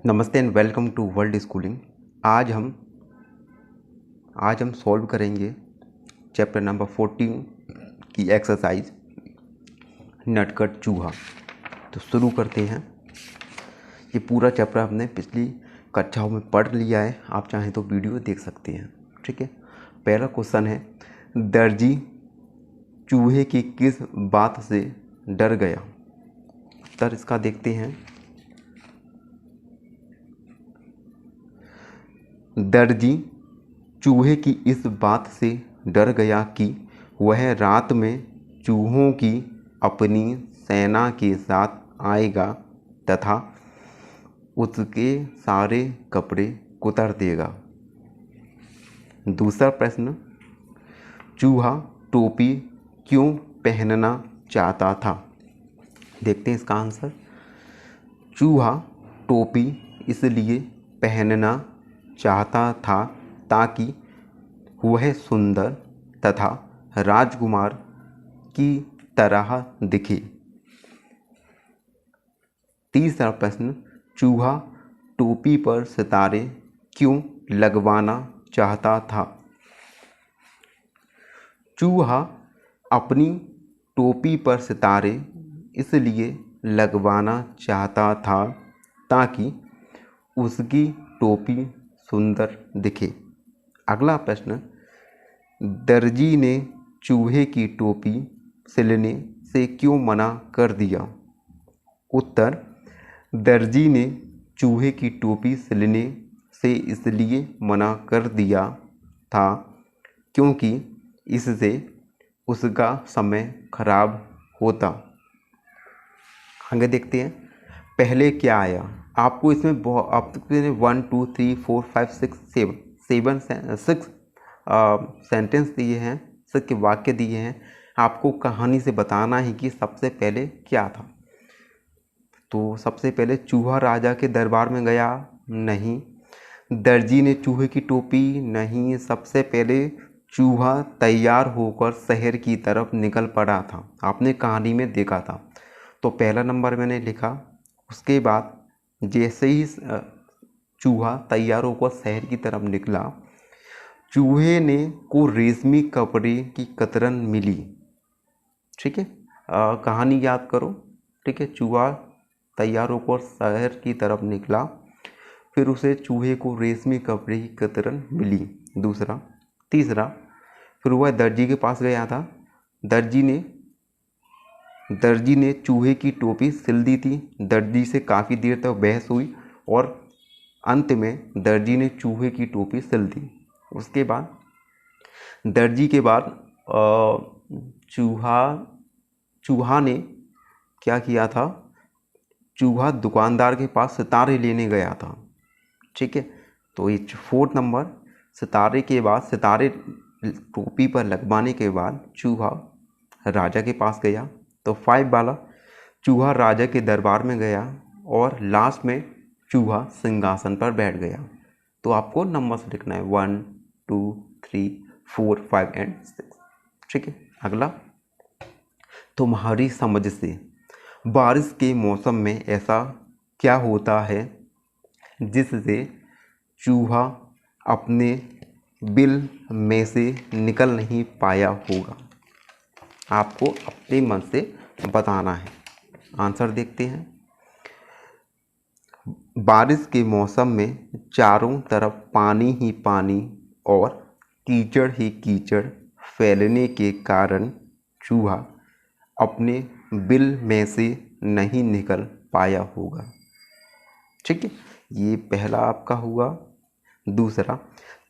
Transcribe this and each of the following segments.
नमस्ते and welcome to world schooling. आज हम सॉल्व करेंगे चैप्टर नंबर 14 की एक्सरसाइज नटखट चूहा। तो शुरू करते हैं। ये पूरा चैप्टर हमने पिछली कक्षाओं में पढ़ लिया है, आप चाहें तो वीडियो देख सकते हैं। ठीक है। पहला क्वेश्चन है, दर्जी चूहे की किस बात से डर गया। उत्तर इसका देखते हैं। दर्जी चूहे की इस बात से डर गया कि वह रात में चूहों की अपनी सेना के साथ आएगा तथा उसके सारे कपड़े कुतर देगा। दूसरा प्रश्न, चूहा टोपी क्यों पहनना चाहता था। देखते हैं इसका आंसर। चूहा टोपी इसलिए पहनना चाहता था ताकि वह सुंदर तथा राजकुमार की तरह दिखे। तीसरा प्रश्न, चूहा टोपी पर सितारे क्यों लगवाना चाहता था। चूहा अपनी टोपी पर सितारे इसलिए लगवाना चाहता था ताकि उसकी टोपी सुंदर दिखे। अगला प्रश्न, दर्जी ने चूहे की टोपी सिलने से क्यों मना कर दिया। उत्तर, दर्जी ने चूहे की टोपी सिलने से इसलिए मना कर दिया था क्योंकि इससे उसका समय खराब होता। आगे देखते हैं, पहले क्या आया। आपको इसमें आपको 1 2 3 4 5 6 सेंटेंस दिए हैं, 6 वाक्य दिए हैं। आपको कहानी से बताना है कि सबसे पहले क्या था। तो सबसे पहले चूहा राजा के दरबार में गया, नहीं। दर्जी ने चूहे की टोपी, नहीं। सबसे पहले चूहा तैयार होकर शहर की तरफ निकल पड़ा था, आपने कहानी में देखा था। तो पहला नंबर मैंने लिखा। उसके बाद जैसे ही चूहा तैयार होकर शहर की तरफ निकला, चूहे ने को रेशमी कपड़े की कतरन मिली। ठीक है, कहानी याद करो। ठीक है, चूहा तैयार होकर शहर की तरफ निकला, फिर उसे चूहे को रेशमी कपड़े की कतरन मिली। दूसरा, तीसरा, फिर वह दर्जी के पास गया था। दर्जी ने चूहे की टोपी सिल दी थी। दर्जी से काफ़ी देर तक बहस हुई और अंत में दर्जी ने चूहे की टोपी सिल दी। उसके बाद दर्जी के बाद चूहा ने क्या किया था। चूहा दुकानदार के पास सितारे लेने गया था। ठीक है, तो ये 4 नंबर, सितारे के बाद, सितारे टोपी पर लगवाने के बाद चूहा राजा के पास गया। तो 5 वाला, चूहा राजा के दरबार में गया और लास्ट में चूहा सिंहासन पर बैठ गया। तो आपको नंबर्स लिखना है 1 2 3 4 5 एंड 6। ठीक है, अगला, तुम्हारी समझ से बारिश के मौसम में ऐसा क्या होता है जिससे चूहा अपने बिल में से निकल नहीं पाया होगा। आपको अपने मन से बताना है। आंसर देखते हैं। बारिश के मौसम में चारों तरफ पानी ही पानी और कीचड़ ही कीचड़ फैलने के कारण चूहा अपने बिल में से नहीं निकल पाया होगा। ठीक है, ये पहला आपका हुआ। दूसरा,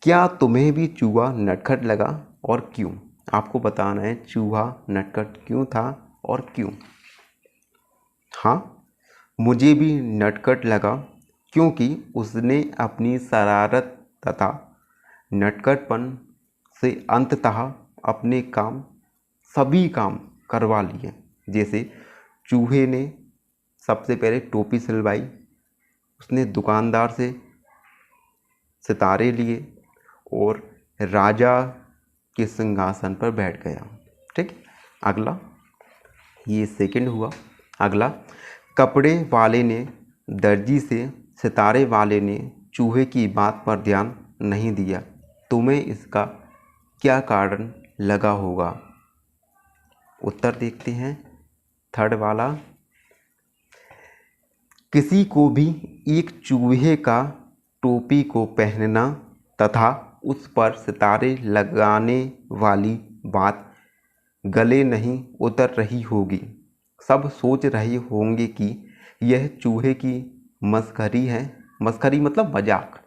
क्या तुम्हें भी चूहा नटखट लगा और क्यों। आपको बताना है चूहा नटखट क्यों था और क्यों। हाँ, मुझे भी नटखट लगा क्योंकि उसने अपनी शरारत तथा नटखटपन से अंततः अपने सभी काम करवा लिए। जैसे चूहे ने सबसे पहले टोपी सिलवाई, उसने दुकानदार से सितारे लिए और राजा के सिंहासन पर बैठ गया। ठीक, अगला, ये सेकंड हुआ। अगला, कपड़े वाले ने दर्जी से सितारे वाले ने चूहे की बात पर ध्यान नहीं दिया, तुम्हें इसका क्या कारण लगा होगा? उत्तर देखते हैं। थर्ड वाला, किसी को भी एक चूहे का टोपी को पहनना तथा उस पर सितारे लगाने वाली बात गले नहीं उतर रही होगी। सब सोच रहे होंगे कि यह चूहे की मस्खरी है। मस्खरी मतलब मजाक,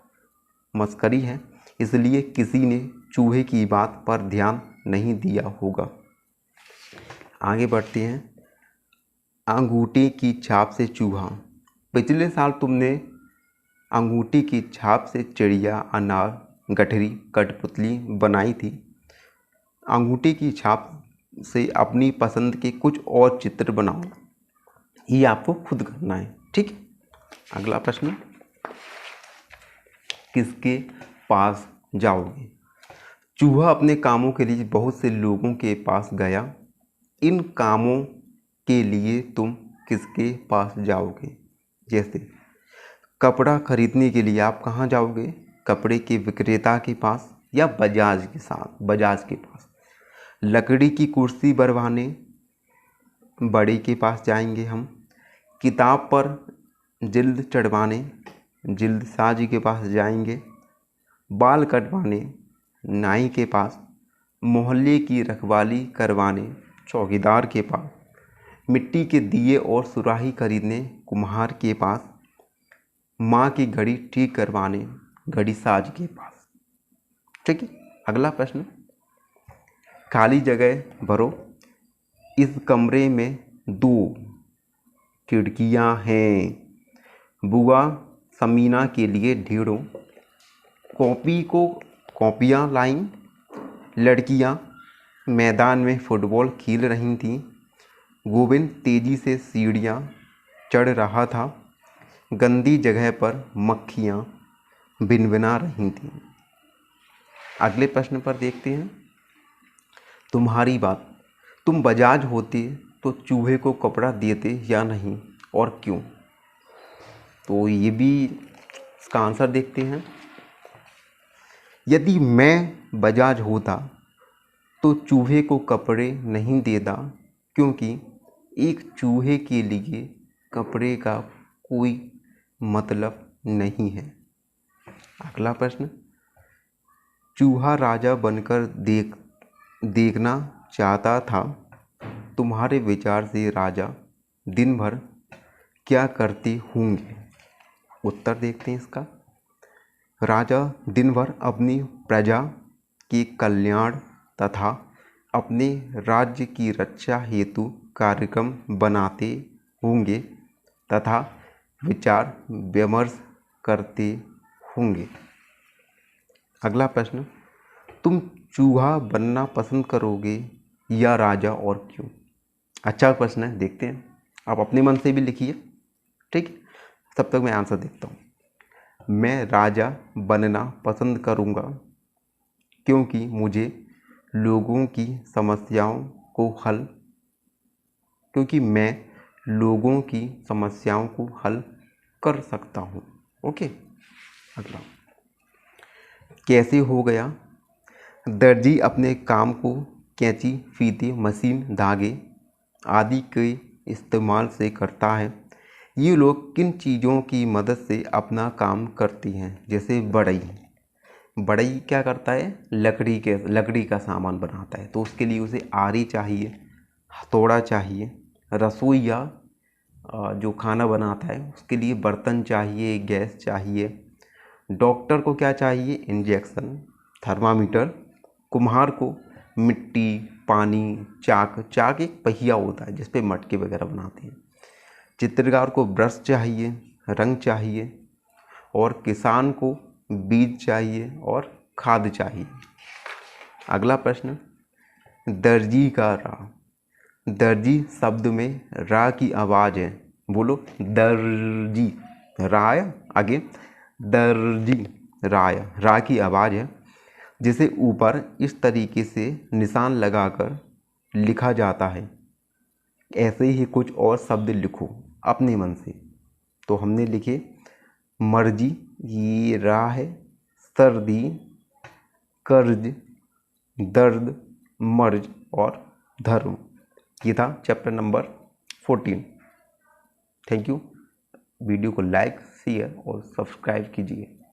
मस्खरी है, इसलिए किसी ने चूहे की बात पर ध्यान नहीं दिया होगा। आगे बढ़ते हैं। अंगूठे की छाप से चूहा। पिछले साल तुमने अंगूठी की छाप से चिड़िया, अनार, गठरी, कठपुतली बनाई थी। अंगूठी की छाप से अपनी पसंद के कुछ और चित्र बनाओ। ये आपको खुद करना है, ठीक है। अगला प्रश्न, किसके पास जाओगे? चूहा अपने कामों के लिए बहुत से लोगों के पास गया। इन कामों के लिए तुम किसके पास जाओगे? जैसे कपड़ा खरीदने के लिए आप कहाँ जाओगे? कपड़े के विक्रेता के पास या बजाज के पास। लकड़ी की कुर्सी बनवाने बड़े के पास जाएंगे हम। किताब पर जिल्द चढ़वाने जिल्द साजी के पास जाएंगे। बाल कटवाने नाई के पास। मोहल्ले की रखवाली करवाने चौकीदार के पास। मिट्टी के दिए और सुराही खरीदने कुम्हार के पास। माँ की घड़ी ठीक करवाने घड़ी साज के पास। ठीक है। अगला प्रश्न, खाली जगह भरो। इस कमरे में 2 खिड़कियाँ हैं। बुआ समीना के लिए ढेरों कॉपियाँ लाईं। लड़कियाँ मैदान में फुटबॉल खेल रही थीं। गोविंद तेजी से सीढ़ियाँ चढ़ रहा था। गंदी जगह पर मक्खियाँ भिनभिना रही थीं। अगले प्रश्न पर देखते हैं। तुम्हारी बात, तुम बजाज होते तो चूहे को कपड़ा देते या नहीं, और क्यों? तो ये भी इसका आंसर देखते हैं। यदि मैं बजाज होता तो चूहे को कपड़े नहीं देता, क्योंकि एक चूहे के लिए कपड़े का कोई मतलब नहीं है। अगला प्रश्न, चूहा राजा बनकर देखना चाहता था। तुम्हारे विचार से राजा दिन भर क्या करते होंगे? उत्तर देखते हैं इसका। राजा दिन भर अपनी प्रजा के कल्याण तथा अपने राज्य की रक्षा हेतु कार्यक्रम बनाते होंगे तथा विचार विमर्श करते होंगे। अगला प्रश्न, तुम चूहा बनना पसंद करोगे या राजा, और क्यों? अच्छा प्रश्न है, देखते हैं। आप अपने मन से भी लिखिए, ठीक है। तब तक मैं आंसर देखता हूँ। मैं राजा बनना पसंद करूँगा क्योंकि मुझे लोगों की समस्याओं को हल क्योंकि मैं लोगों की समस्याओं को हल कर सकता हूँ। ओके। अगला, कैसे हो गया? दर्जी अपने काम को कैंची, फीते, मशीन, धागे आदि के इस्तेमाल से करता है। ये लोग किन चीज़ों की मदद से अपना काम करती हैं? जैसे बढ़ई क्या करता है? लकड़ी का सामान बनाता है, तो उसके लिए उसे आरी चाहिए, हथौड़ा चाहिए। रसोईया जो खाना बनाता है उसके लिए बर्तन चाहिए, गैस चाहिए। डॉक्टर को क्या चाहिए? Injection, thermometer. कुम्हार को मिट्टी, पानी, चाक एक पहिया होता है जिस पे मटके वगैरह बनाते हैं। चित्रकार को ब्रश चाहिए, रंग चाहिए, और किसान को बीज चाहिए और खाद चाहिए। अगला प्रश्न, दर्जी का रा। दर्जी शब्द में रा की आवाज़ है। बोलो, दर्जी। राय आगे, दर्जी राय, रा की आवाज़ है, जिसे ऊपर इस तरीके से निशान लगाकर लिखा जाता है। ऐसे ही कुछ और शब्द लिखो अपने मन से। तो हमने लिखे मर्जी, ये राह है, सर्दी, कर्ज, दर्द, मर्ज और धर्म। ये था chapter number 14। Thank you. Video को लाइक, शेयर और सब्सक्राइब कीजिए।